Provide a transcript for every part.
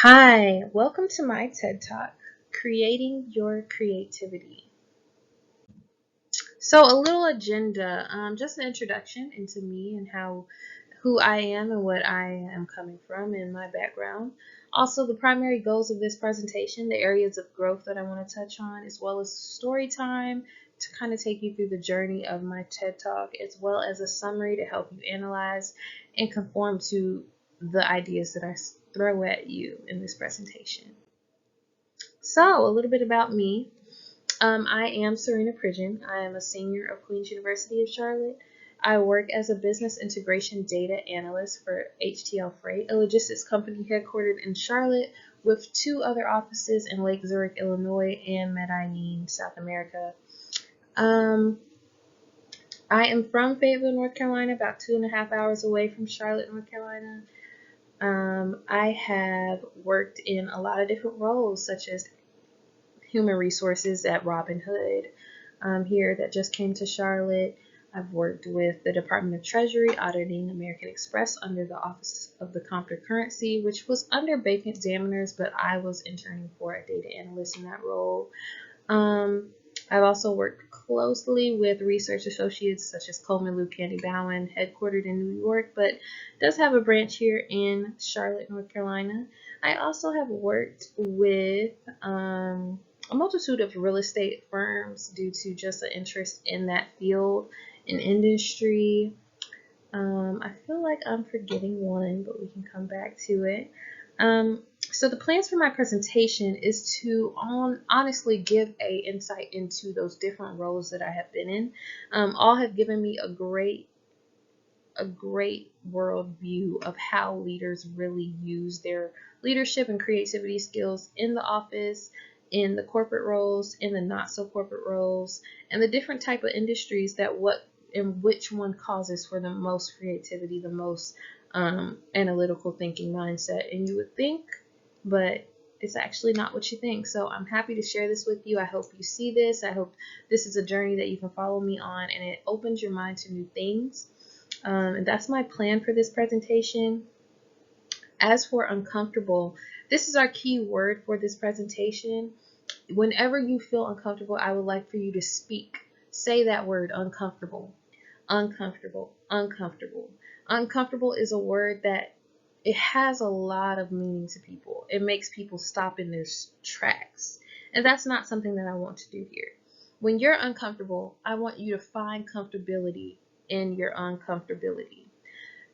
Hi, welcome to my TED Talk, Creating Your Creativity. So, a little agenda, just an introduction into me and who I am and what I am coming from and my background. Also, the primary goals of this presentation, the areas of growth that I want to touch on, as well as story time to kind of take you through the journey of my TED Talk, as well as a summary to help you analyze and conform to the ideas that I throw at you in this presentation. So, a little bit about me. I am Serena Pridgen. I am a senior of Queen's University of Charlotte. I work as a business integration data analyst for HTL Freight, a logistics company headquartered in Charlotte with two other offices in Lake Zurich, Illinois, and Medellin, South America. I am from Fayetteville, North Carolina, about 2.5 hours away from Charlotte, North Carolina. I have worked in a lot of different roles, such as human resources at Robin Hood here that just came to Charlotte. I've worked with the Department of Treasury auditing American Express under the Office of the Comptroller Currency, which was under Bank Examiners, but I was interning for a data analyst in that role. I've also worked closely with research associates such as Coleman Liu Candy Bowen, headquartered in New York, but does have a branch here in Charlotte, North Carolina. I also have worked with a multitude of real estate firms due to just an interest in that field and industry. I feel like I'm forgetting one, but we can come back to it. So the plans for my presentation is to honestly give a insight into those different roles that I have been in. All have given me a great world view of how leaders really use their leadership and creativity skills in the office, in the corporate roles, in the not so corporate roles, and the different type of industries that which one causes for the most creativity, the most analytical thinking mindset. And you would think, but it's actually not what you think. So I'm happy to share this with you. I hope you see this. I hope this is a journey that you can follow me on and it opens your mind to new things. And that's my plan for this presentation. As for uncomfortable, this is our key word for this presentation. Whenever you feel uncomfortable, I would like for you to speak. Say that word, uncomfortable. Uncomfortable, uncomfortable. Uncomfortable is a word that it has a lot of meaning to people. It makes people stop in their tracks. And that's not something that I want to do here. When you're uncomfortable, I want you to find comfortability in your uncomfortability.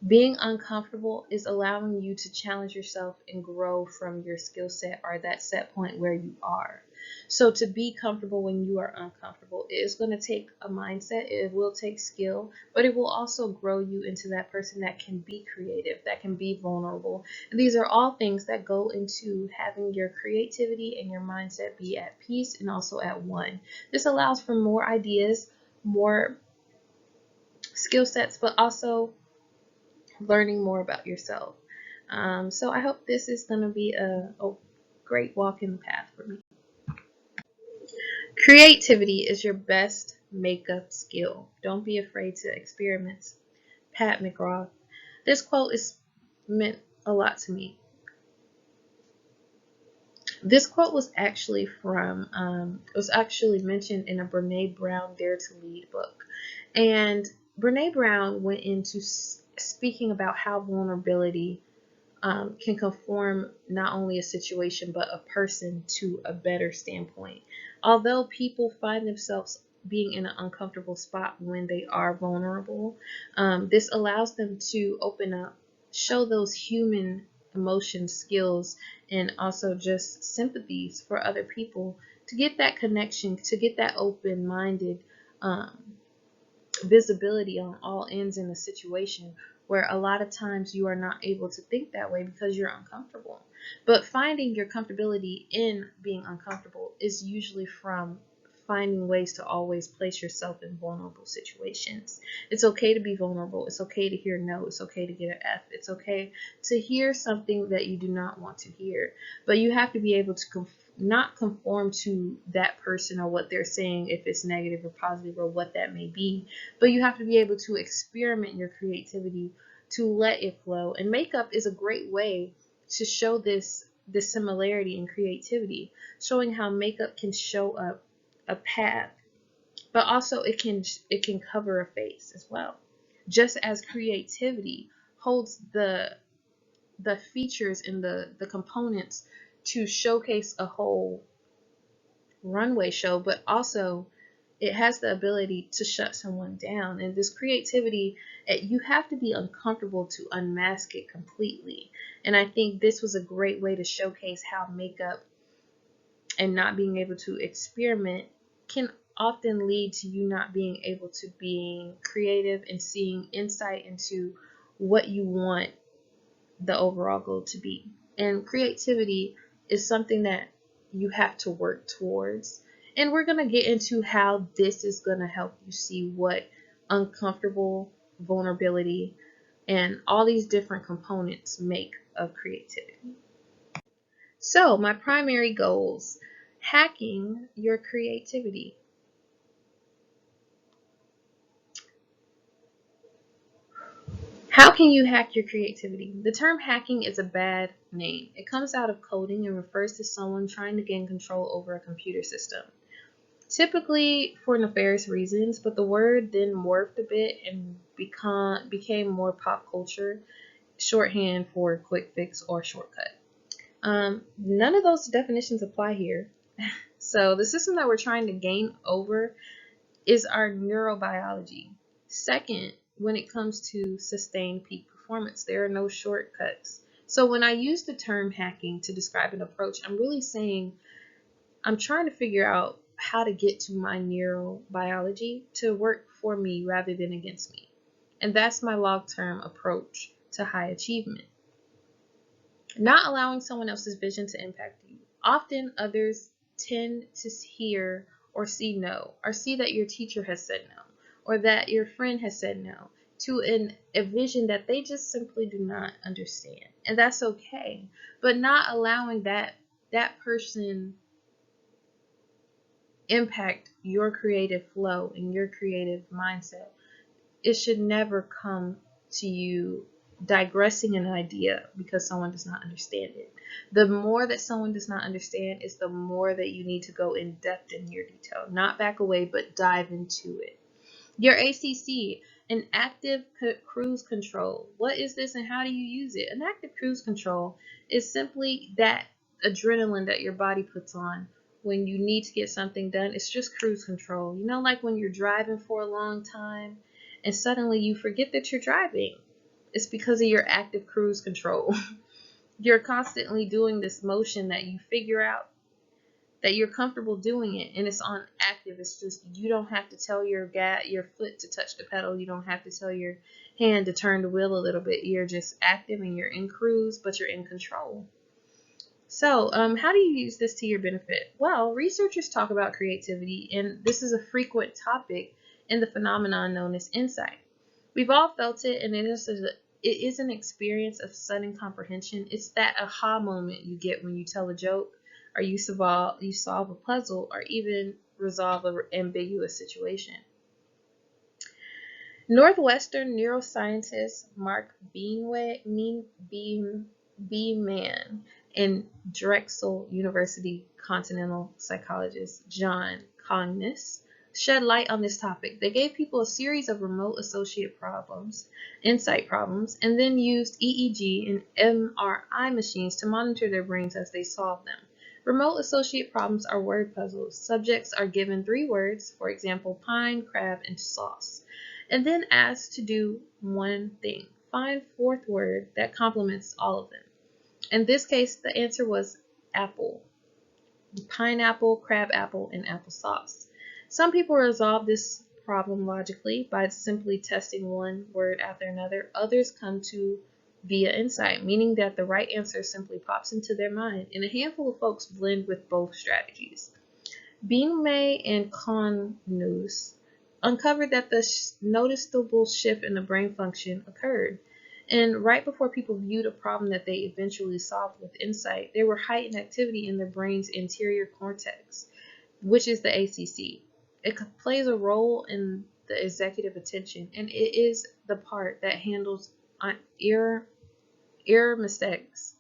Being uncomfortable is allowing you to challenge yourself and grow from your skill set or that set point where you are. So to be comfortable when you are uncomfortable, it is going to take a mindset, it will take skill, but it will also grow you into that person that can be creative, that can be vulnerable. And these are all things that go into having your creativity and your mindset be at peace and also at one. This allows for more ideas, more skill sets, but also learning more about yourself. So I hope this is going to be a great walk in the path for me. Creativity is your best makeup skill. Don't be afraid to experiment. Pat McGraw. This quote is meant a lot to me. This quote was actually mentioned in a Brene Brown Dare to Lead book. And Brene Brown went into speaking about how vulnerability can conform not only a situation but a person to a better standpoint. Although people find themselves being in an uncomfortable spot when they are vulnerable, this allows them to open up, show those human emotion skills, and also just sympathies for other people to get that connection, to get that open-minded visibility on all ends in a situation where a lot of times you are not able to think that way because you're uncomfortable. But finding your comfortability in being uncomfortable is usually from finding ways to always place yourself in vulnerable situations. It's okay to be vulnerable. It's okay to hear no. It's okay to get an F. It's okay to hear something that you do not want to hear. But you have to be able to not conform to that person or what they're saying, if it's negative or positive or what that may be. But you have to be able to experiment your creativity, to let it flow. And makeup is a great way to show this the similarity in creativity, showing how makeup can show up a path, but also it can cover a face as well. Just as creativity holds the features and the components to showcase a whole runway show, but also it has the ability to shut someone down. And this creativity, you have to be uncomfortable to unmask it completely. And I think this was a great way to showcase how makeup and not being able to experiment can often lead to you not being able to being creative and seeing insight into what you want the overall goal to be. And creativity is something that you have to work towards. And we're going to get into how this is going to help you see what uncomfortable, vulnerability, and all these different components make of creativity. So, my primary goals: hacking your creativity. How can you hack your creativity? The term hacking is a bad name. It comes out of coding and refers to someone trying to gain control over a computer system, typically for nefarious reasons, but the word then morphed a bit and became more pop culture shorthand for quick fix or shortcut. None of those definitions apply here. So the system that we're trying to gain over is our neurobiology. Second, when it comes to sustained peak performance, there are no shortcuts. So when I use the term hacking to describe an approach, I'm really saying I'm trying to figure out how to get to my neurobiology to work for me rather than against me. And that's my long-term approach to high achievement. Not allowing someone else's vision to impact you. Often others tend to hear or see no, or see that your teacher has said no, or that your friend has said no, to a vision that they just simply do not understand. And that's okay. But not allowing that person impact your creative flow and your creative mindset. It should never come to you digressing an idea because someone does not understand it. The more that someone does not understand is the more that you need to go in depth in your detail. Not back away, but dive into it. Your ACC, an active cruise control. What is this and how do you use it? An active cruise control is simply that adrenaline that your body puts on when you need to get something done. It's just cruise control. You know, like when you're driving for a long time and suddenly you forget that you're driving. It's because of your active cruise control. You're constantly doing this motion that you figure out that you're comfortable doing it, and it's on active. It's just you don't have to tell your foot to touch the pedal. You don't have to tell your hand to turn the wheel a little bit. You're just active and you're in cruise, but you're in control. So, how do you use this to your benefit? Well, researchers talk about creativity, and this is a frequent topic in the phenomenon known as insight. We've all felt it, and it is an experience of sudden comprehension. It's that aha moment you get when you tell a joke, or you solve a puzzle, or even resolve an ambiguous situation. Northwestern neuroscientist Mark Beeman and Drexel University continental psychologist John Cognis shed light on this topic. They gave people a series of remote associate problems, insight problems, and then used EEG and MRI machines to monitor their brains as they solved them. Remote associate problems are word puzzles. Subjects are given 3 words, for example, pine, crab, and sauce, and then asked to do one thing. Find 4th word that complements all of them. In this case, the answer was apple. Pineapple, crab apple, and applesauce. Some people resolve this problem logically by simply testing one word after another. Others come to via insight, meaning that the right answer simply pops into their mind, and a handful of folks blend with both strategies. Beanmay and Cognis uncovered that the noticeable shift in the brain function occurred. And right before people viewed a problem that they eventually solved with insight, there were heightened activity in their brain's anterior cortex, which is the ACC. It plays a role in the executive attention, and it is the part that handles error mistakes.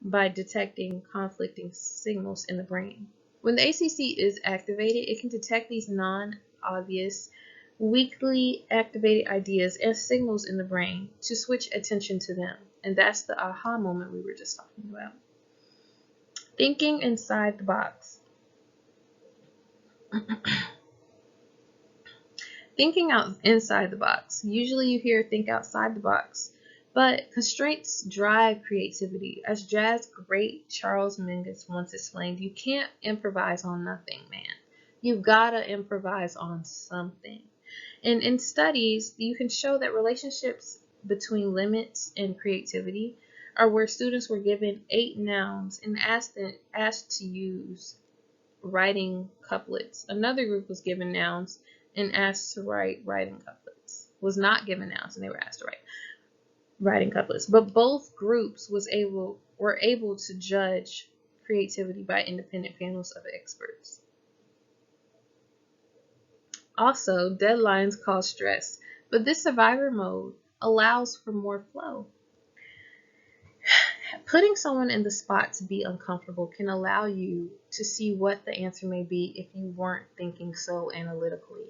by detecting conflicting signals in the brain. When the ACC is activated, it can detect these non-obvious, weakly activated ideas and signals in the brain to switch attention to them. And that's the aha moment we were just talking about. Thinking inside the box. Thinking out inside the box. Usually you hear think outside the box, but constraints drive creativity. As jazz great Charles Mingus once explained, you can't improvise on nothing, man. You've got to improvise on something. And in studies, you can show that relationships between limits and creativity are where students were given 8 nouns and asked to use writing couplets. Another group was given nouns and asked to write writing couplets. Was not given nouns and they were asked to write writing couplets. But both groups were able to judge creativity by independent panels of experts. Also, deadlines cause stress, but this survivor mode allows for more flow. Putting someone in the spot to be uncomfortable can allow you to see what the answer may be if you weren't thinking so analytically.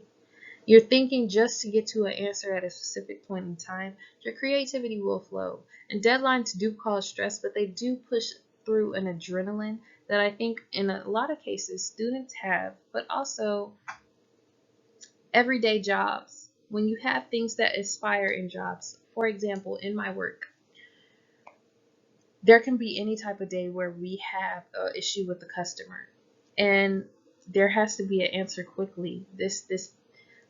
You're thinking just to get to an answer at a specific point in time, your creativity will flow. And deadlines do cause stress, but they do push through an adrenaline that I think in a lot of cases students have, but also everyday jobs. When you have things that aspire in jobs, for example, in my work, there can be any type of day where we have an issue with the customer and there has to be an answer quickly.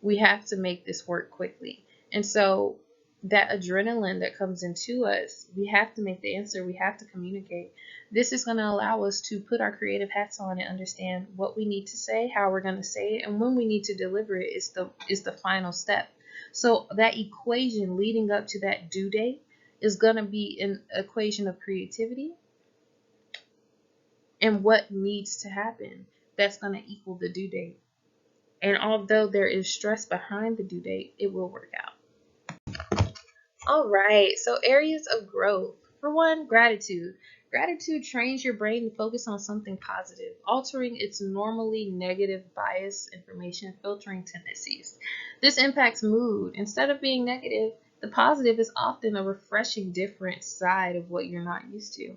We have to make this work quickly. And so that adrenaline that comes into us, we have to make the answer, we have to communicate. This is going to allow us to put our creative hats on and understand what we need to say, how we're going to say it, and when we need to deliver it is the final step. So that equation leading up to that due date is going to be an equation of creativity and what needs to happen that's going to equal the due date. And although there is stress behind the due date, it will work out. All right, so areas of growth. For one, gratitude. Gratitude trains your brain to focus on something positive, altering its normally negative bias information filtering tendencies. This impacts mood. Instead of being negative, the positive is often a refreshing different side of what you're not used to.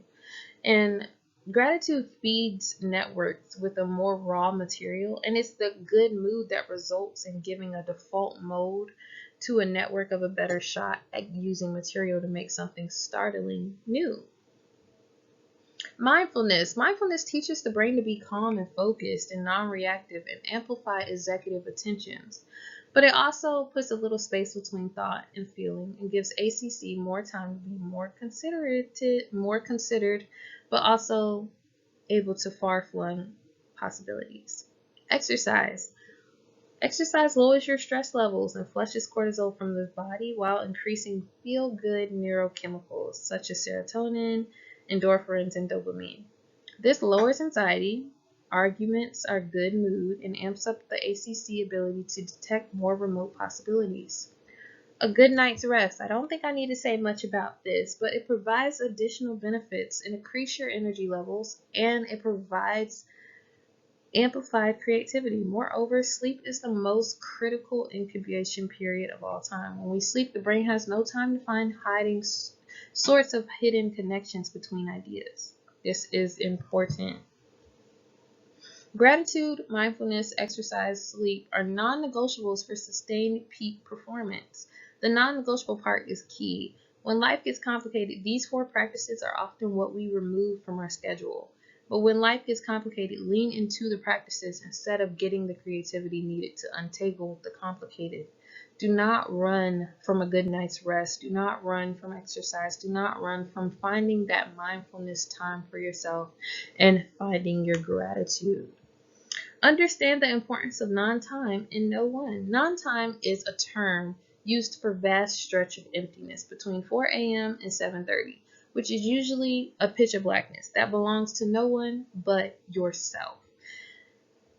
And gratitude feeds networks with a more raw material, and it's the good mood that results in giving a default mode to a network of a better shot at using material to make something startling new. Mindfulness. Mindfulness teaches the brain to be calm and focused and non-reactive and amplify executive attentions. But it also puts a little space between thought and feeling and gives ACC more time to be more considered, but also able to far-flung possibilities. Exercise. Exercise lowers your stress levels and flushes cortisol from the body while increasing feel-good neurochemicals such as serotonin, endorphins, and dopamine. This lowers anxiety, arguments are good mood, and amps up the ACC ability to detect more remote possibilities. A good night's rest. I don't think I need to say much about this, but it provides additional benefits and increase your energy levels, and it provides amplified creativity. Moreover, sleep is the most critical incubation period of all time. When we sleep, the brain has no time to find hiding sorts of hidden connections between ideas. This is important. Gratitude, mindfulness, exercise, sleep are non-negotiables for sustained peak performance. The non-negotiable part is key. When life gets complicated, these 4 practices are often what we remove from our schedule. But when life gets complicated, lean into the practices instead of getting the creativity needed to untangle the complicated. Do not run from a good night's rest. Do not run from exercise. Do not run from finding that mindfulness time for yourself and finding your gratitude. Understand the importance of non-time in no one. Non-time is a term used for vast stretch of emptiness between 4 a.m. and 7:30, which is usually a pitch of blackness that belongs to no one but yourself.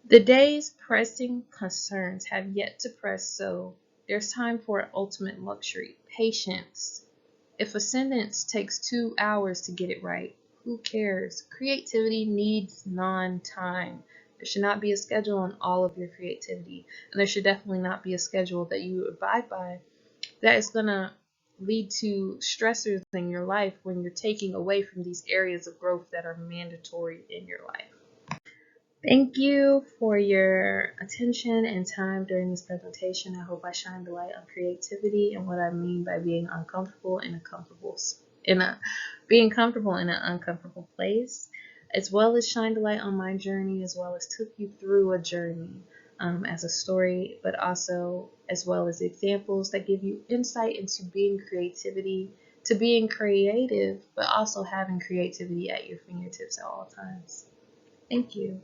The day's pressing concerns have yet to press, so there's time for ultimate luxury, patience. If a sentence takes 2 hours to get it right, Who cares? Creativity needs non-time. There should not be a schedule on all of your creativity, and there should definitely not be a schedule that you abide by that is going to lead to stressors in your life when you're taking away from these areas of growth that are mandatory in your life. Thank you for your attention and time during this presentation. I hope I shined a light on creativity and what I mean by being uncomfortable in a being comfortable in an uncomfortable place, as well as shined a light on my journey, as well as took you through a journey as a story, but also as well as examples that give you insight into being creative, but also having creativity at your fingertips at all times. Thank you.